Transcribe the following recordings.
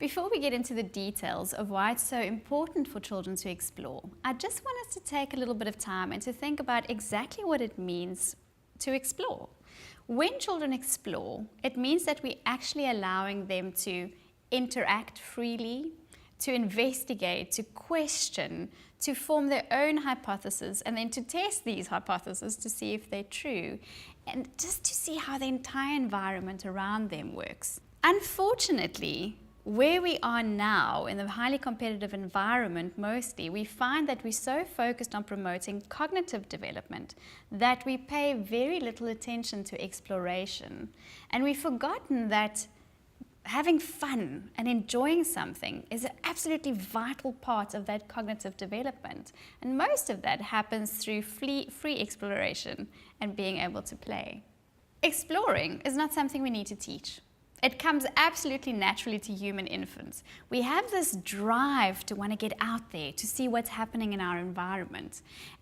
Before we get into the details of why it's so important for children to explore, I just want us to take a little bit of time and to think about exactly what it means to explore. When children explore, it means that we're actually allowing them to interact freely, to investigate, to question, to form their own hypotheses, and then to test these hypotheses to see if they're true, and just to see how the entire environment around them works. Unfortunately, where we are now in the highly competitive environment mostly, we find that we're so focused on promoting cognitive development that we pay very little attention to exploration. And we've forgotten that having fun and enjoying something is an absolutely vital part of that cognitive development. And most of that happens through free exploration and being able to play. Exploring is not something we need to teach. It comes absolutely naturally to human infants. We have this drive to want to get out there, to see what's happening in our environment.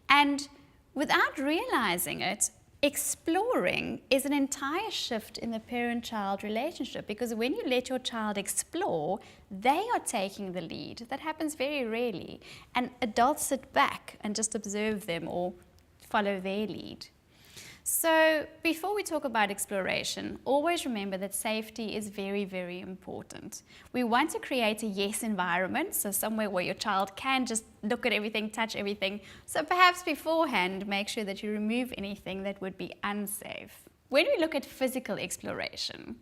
And without realizing it, exploring is an entire shift in the parent-child relationship, because when you let your child explore, they are taking the lead. That happens very rarely. And adults sit back and just observe them or follow their lead. So before we talk about exploration, always remember that safety is very, very important. We want to create a yes environment, so somewhere where your child can just look at everything, touch everything. So perhaps beforehand, make sure that you remove anything that would be unsafe. When we look at physical exploration,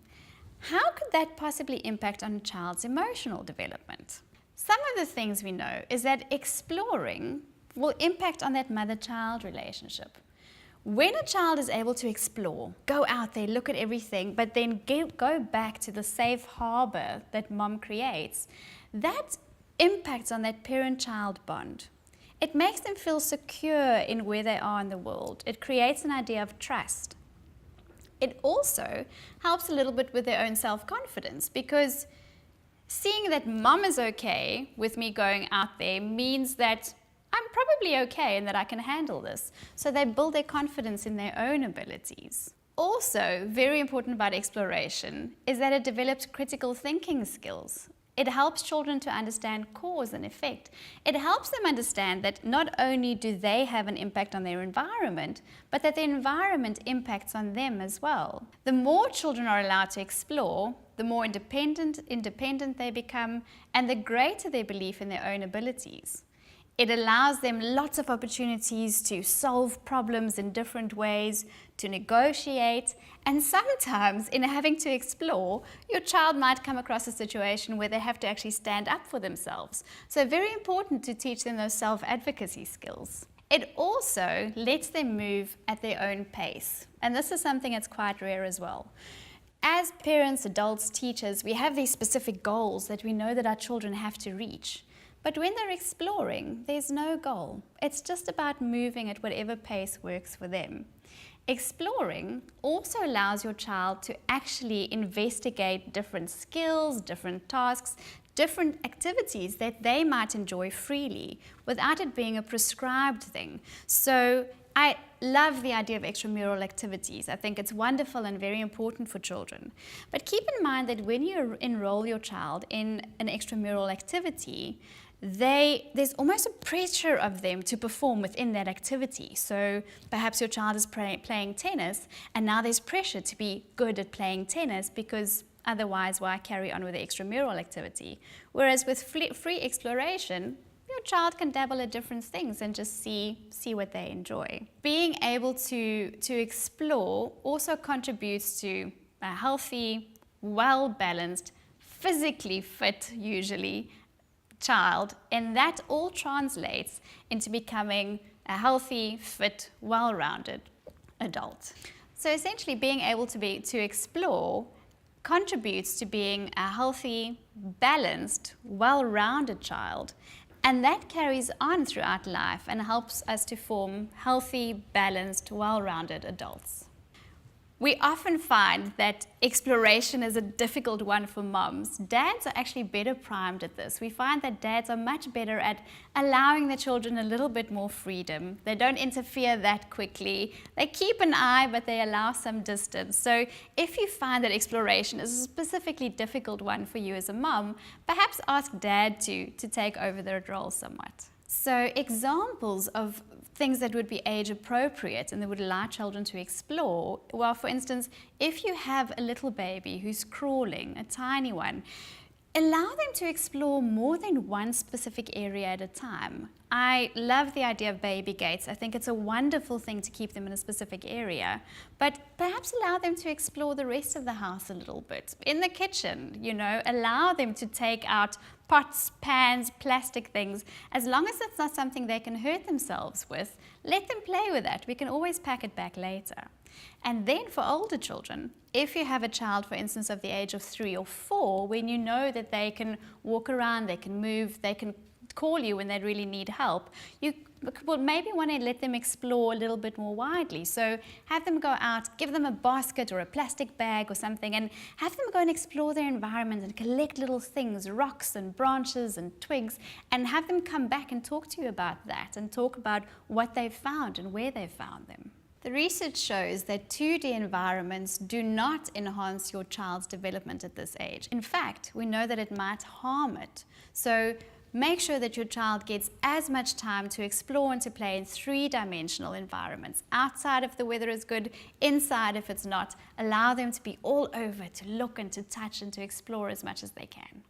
how could that possibly impact on a child's emotional development? Some of the things we know is that exploring will impact on that mother-child relationship. When a child is able to explore, go out there, look at everything, but then go back to the safe harbor that mom creates, that impacts on that parent-child bond. It makes them feel secure in where they are in the world. It creates an idea of trust. It also helps a little bit with their own self-confidence, because seeing that mom is okay with me going out there means that I'm probably okay and that I can handle this. So they build their confidence in their own abilities. Also, very important about exploration is that it develops critical thinking skills. It helps children to understand cause and effect. It helps them understand that not only do they have an impact on their environment, but that the environment impacts on them as well. The more children are allowed to explore, the more independent they become, and the greater their belief in their own abilities. It allows them lots of opportunities to solve problems in different ways, to negotiate, and sometimes in having to explore, your child might come across a situation where they have to actually stand up for themselves. So very important to teach them those self-advocacy skills. It also lets them move at their own pace, and this is something that's quite rare as well. As parents, adults, teachers, we have these specific goals that we know that our children have to reach. But when they're exploring, there's no goal. It's just about moving at whatever pace works for them. Exploring also allows your child to actually investigate different skills, different tasks, different activities that they might enjoy freely without it being a prescribed thing. So I love the idea of extramural activities. I think it's wonderful and very important for children. But keep in mind that when you enroll your child in an extramural activity, there's almost a pressure of them to perform within that activity. So perhaps your child is playing tennis, and now there's pressure to be good at playing tennis, because otherwise why carry on with the extramural activity? Whereas with free exploration, your child can dabble at different things and just see what they enjoy. Being able to explore also contributes to a healthy, well-balanced, physically fit usually, child, and that all translates into becoming a healthy, fit, well-rounded adult. So essentially being able to explore contributes to being a healthy, balanced, well-rounded child, and that carries on throughout life and helps us to form healthy, balanced, well-rounded adults. We often find that exploration is a difficult one for moms. Dads are actually better primed at this. We find that dads are much better at allowing the children a little bit more freedom. They don't interfere that quickly. They keep an eye, but they allow some distance. So if you find that exploration is a specifically difficult one for you as a mom, perhaps ask dad to take over the role somewhat. So examples of things that would be age appropriate and that would allow children to explore, well, for instance, if you have a little baby who's crawling, a tiny one, allow them to explore more than one specific area at a time. I love the idea of baby gates. I think it's a wonderful thing to keep them in a specific area, but perhaps allow them to explore the rest of the house a little bit. In the kitchen, allow them to take out pots, pans, plastic things. As long as it's not something they can hurt themselves with, let them play with that. We can always pack it back later. And then for older children, if you have a child, for instance, of the age of 3 or 4, when you know that they can walk around, they can move, they can call you when they really need help, you will maybe want to let them explore a little bit more widely. So have them go out, give them a basket or a plastic bag or something, and have them go and explore their environment and collect little things, rocks and branches and twigs, and have them come back and talk to you about that and talk about what they've found and where they've found them. The research shows that 2D environments do not enhance your child's development at this age. In fact, we know that it might harm it. So make sure that your child gets as much time to explore and to play in 3-dimensional environments. Outside if the weather is good, inside if it's not. Allow them to be all over, to look and to touch and to explore as much as they can.